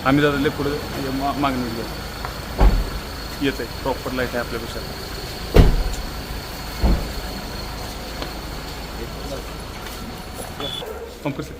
आम्ही दादा पुढे मागणी येत आहे. प्रॉपर लाईट आहे आपल्यापेक्षा. पंप असं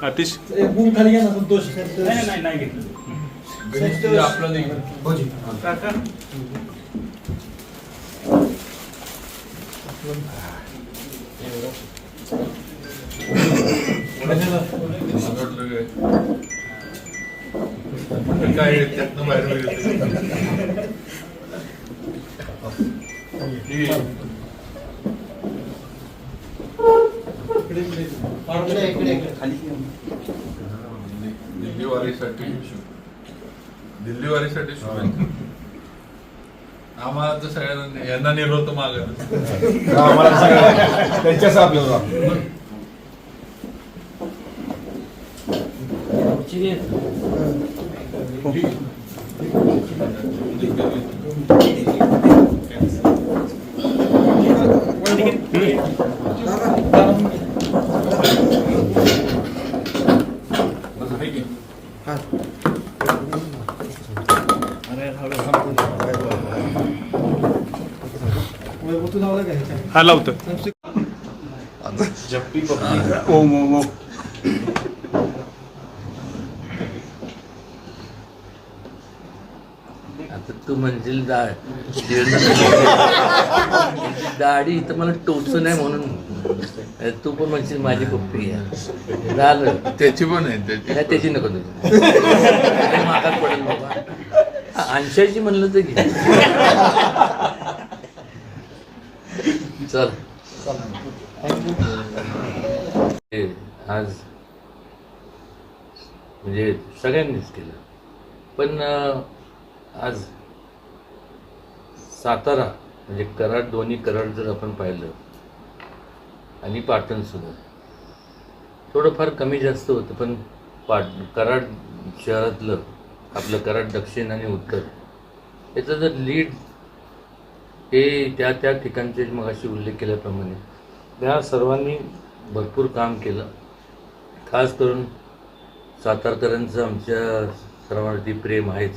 अतिश खाली घ्या ना. संतोष नाही घेतलं आपलं नाही. काय त्यातनं बाहेर दिल्लीवारीसाठी शुभेच्छा. आम्हाला तर सगळ्यांना यांना निरोप मागत त्यांच्याच आपल्याला हा लावतो. ओम ओम ओम. आता तू म्हणशील दाढी इथं मला टोच नाही म्हणून तू पण म्हणशील माझी पप्पी आहे. झालं त्याची पण आहे. त्याची नको तुझी मागात पडेल बाबा. अंशाची म्हणलं तर घे. चल आज म्हणजे सगळ्यांनीच केलं, पण आज सातारा म्हणजे कराड, दोन्ही कराड जर आपण पाहिलं आणि पाटणसुद्धा थोडंफार कमी जास्त होतं, पण कराड शहरातलं आपलं कराड दक्षिण आणि उत्तर याचं जर लीड हे त्या ठिकाणचे मगाशी उल्लेख केल्याप्रमाणे या सर्वांनी भरपूर काम केलं. खास करून सातारकरांचं आमच्या सर्वांवरती प्रेम आहेच.